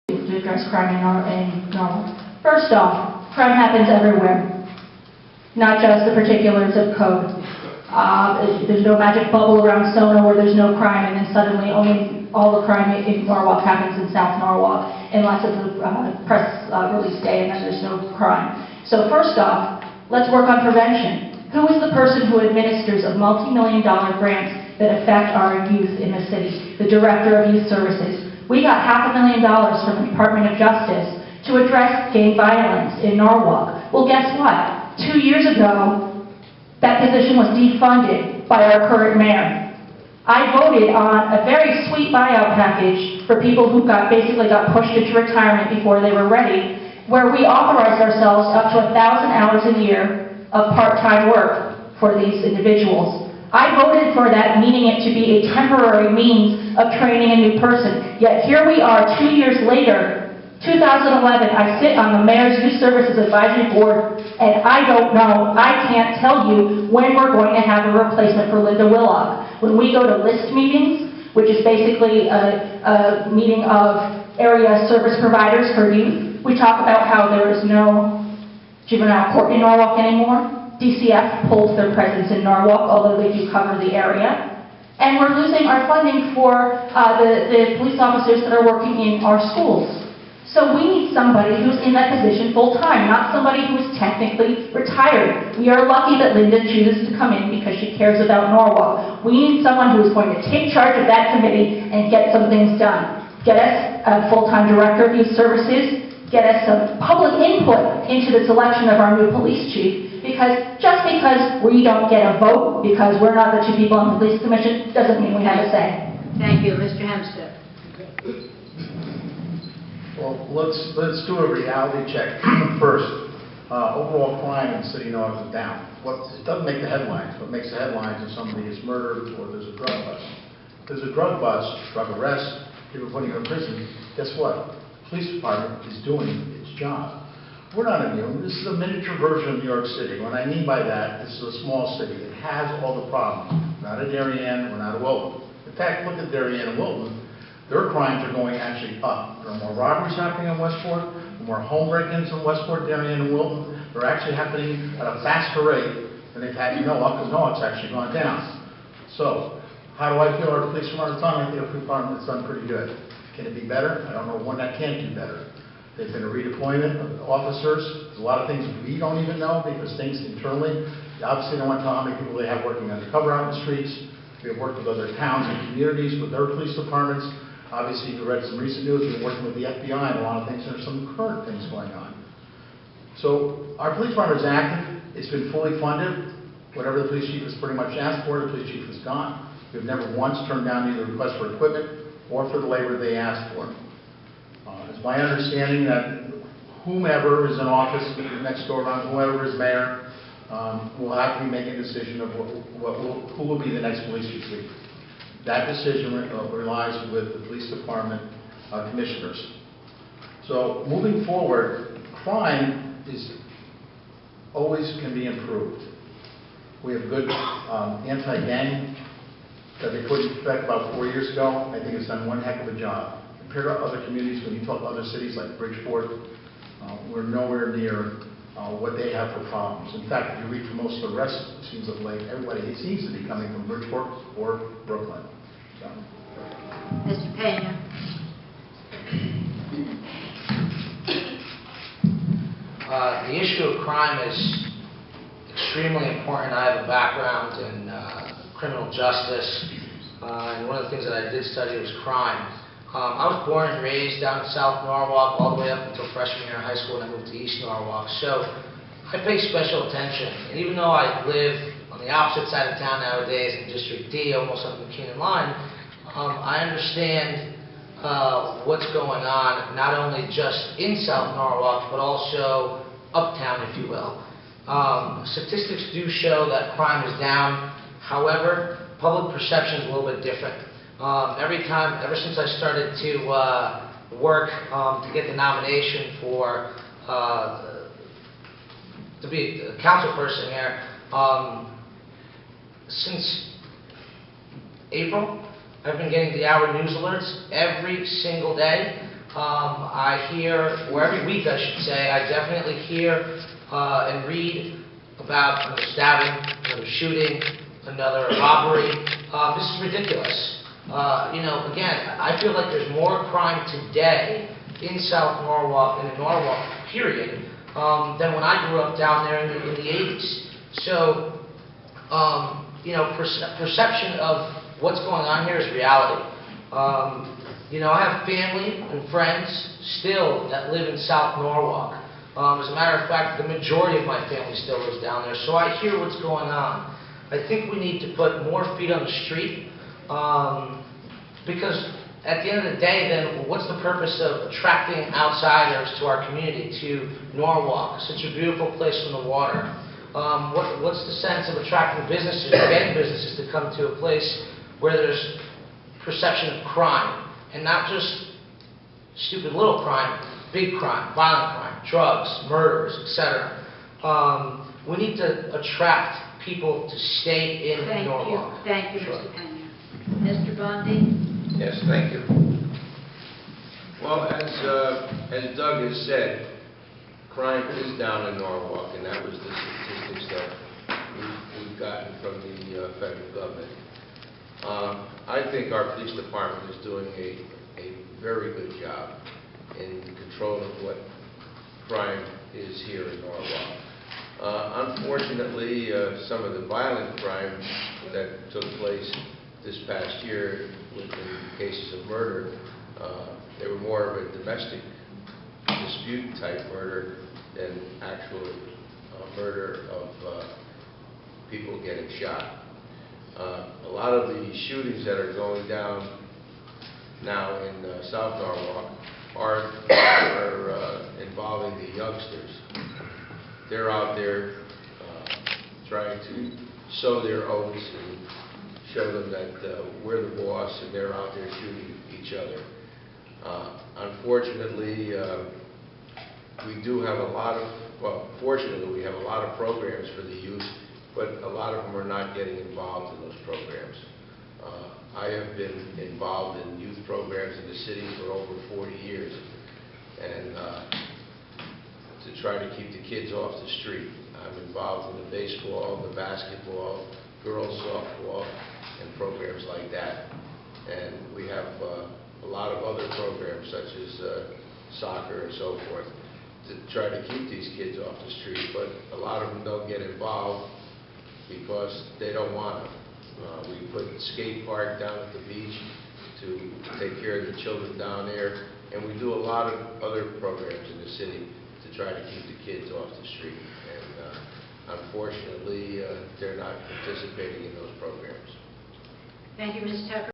to address crime in Norwalk. First off, crime happens everywhere, not just the particular zip code. There's no magic bubble around Sona where there's no crime, and then suddenly only all the crime in Norwalk happens in South Norwalk, unless it's a press release day and then there's no crime. So first off, let's work on prevention. Who is the person who administers a multi-million-dollar grants that affect our youth in the city? The Director of Youth Services. We got $500,000 from the Department of Justice to address gang violence in Norwalk. Well, guess what? 2 years ago, that position was defunded by our current mayor. I voted on a very sweet buyout package for people who basically got pushed into retirement before they were ready, where we authorized ourselves up to 1,000 hours a year of part-time work for these individuals. I voted for that, meaning it to be a temporary means of training a new person. Yet here we are 2 years later, 2011, I sit on the Mayor's Youth Services Advisory Board, and I don't know, I can't tell you when we're going to have a replacement for Linda Willock. When we go to LIST meetings, which is basically a meeting of area service providers for youth, we talk about how there is no juvenile court in Norwalk anymore. DCF pulled their presence in Norwalk, although they do cover the area. And we're losing our funding for the police officers that are working in our schools. So we need somebody who's in that position full-time, not somebody who's technically retired. We are lucky that Linda chooses to come in because she cares about Norwalk. We need someone who is going to take charge of that committee and get some things done. Get us a full-time Director of Youth Services, get us some public input into the selection of our new police chief. Because just because we don't get a vote, because we're not the two people on the police commission, doesn't mean we have a say. Thank you. Mr. Hempstead. Well, let's do a reality check first. Overall crime in the city of Norwalk is down. It doesn't make the headlines. What makes the headlines is somebody is murdered or there's a drug bust. If there's a drug bust, drug arrest, people putting you in prison, guess what? The police department is doing its job. We're not immune. This is a miniature version of New York City. What I mean by that, this is a small city. It has all the problems. We're not a Darien, we're not a Wilton. In fact, look at Darien and Wilton. Their crimes are going actually up. There are more robberies happening in Westport, more home break-ins in Westport, Darien, and Wilton. They're actually happening at a faster rate than they've had in Norwalk, because Norwalk's actually gone down. So, how do I feel our police department's done? I think our police department's done pretty good. Can it be better? I don't know when that can't do better. There's been a redeployment of officers. There's a lot of things we don't even know because things internally, obviously don't want to tell how many people they have working undercover out in the streets. We have worked with other towns and communities, with their police departments. Obviously, you read some recent news. We've been working with the FBI and a lot of things. There's some current things going on. So our police department is active. It's been fully funded. Whatever the police chief has pretty much asked for, the police chief has gone. We've never once turned down either request for equipment or for the labor they asked for. It's my understanding that whomever is in office next door, whoever is mayor, will have to be making a decision of who will be the next police chief. That decision relies with the police department commissioners. So moving forward, crime always can be improved. We have good anti-gang that they put in effect about 4 years ago. I think it's done one heck of a job. Compared to other communities, when you talk to other cities like Bridgeport, we're nowhere near what they have for problems. In fact, if you read from most of the rest, it seems like everybody seems to be coming from Bridgeport or Brooklyn. So. Mr. Pena. The issue of crime is extremely important. I have a background in criminal justice, and one of the things that I did study was crime. I was born and raised down in South Norwalk all the way up until freshman year in high school, and I moved to East Norwalk. So I pay special attention. And even though I live on the opposite side of town nowadays in District D, almost up the McKinnon line, I understand what's going on, not only just in South Norwalk, but also uptown, if you will. Statistics do show that crime is down. However, public perception is a little bit different. Ever since I started to work to get the nomination for to be a council person here, since April, I've been getting the hour news alerts every single day. I hear, or every week I should say, I definitely hear and read about another stabbing, another shooting, another robbery. This is ridiculous. Again, I feel like there's more crime today in South Norwalk and in Norwalk, period, than when I grew up down there in the 80s. So, perception of what's going on here is reality. I have family and friends still that live in South Norwalk. As a matter of fact, the majority of my family still lives down there, so I hear what's going on. I think we need to put more feet on the street, because at the end of the day, then, what's the purpose of attracting outsiders to our community, to Norwalk, such a beautiful place from the water? What's the sense of attracting businesses, getting businesses to come to a place where there's perception of crime, and not just stupid little crime, big crime, violent crime, drugs, murders, etc. We need to attract people to stay in Norwalk. Thank you, Sure. Mr. Pena. Mr. Bundy? Yes, thank you. Well, as Doug has said, crime is down in Norwalk, and that was the statistics that we've gotten from the federal government. I think our police department is doing a very good job in controlling what crime is here in Norwalk. Unfortunately, some of the violent crime that took place this past year in cases of murder, they were more of a domestic dispute type murder than actual murder of people getting shot. A lot of the shootings that are going down now in South Norwalk are involving the youngsters. They're out there trying to sow their oats and show them that we're the boss, and they're out there shooting each other. Unfortunately, we do have a lot of, fortunately, we have a lot of programs for the youth, but a lot of them are not getting involved in those programs. I have been involved in youth programs in the city for over 40 years, and to try to keep the kids off the street. I'm involved in the baseball, the basketball, girls softball, and programs like that. And we have a lot of other programs such as soccer and so forth to try to keep these kids off the street, but a lot of them don't get involved because they don't want to. We put a skate park down at the beach to take care of the children down there, and we do a lot of other programs in the city to try to keep the kids off the street. And unfortunately, they're not participating in those programs. Thank you, Ms. Tucker.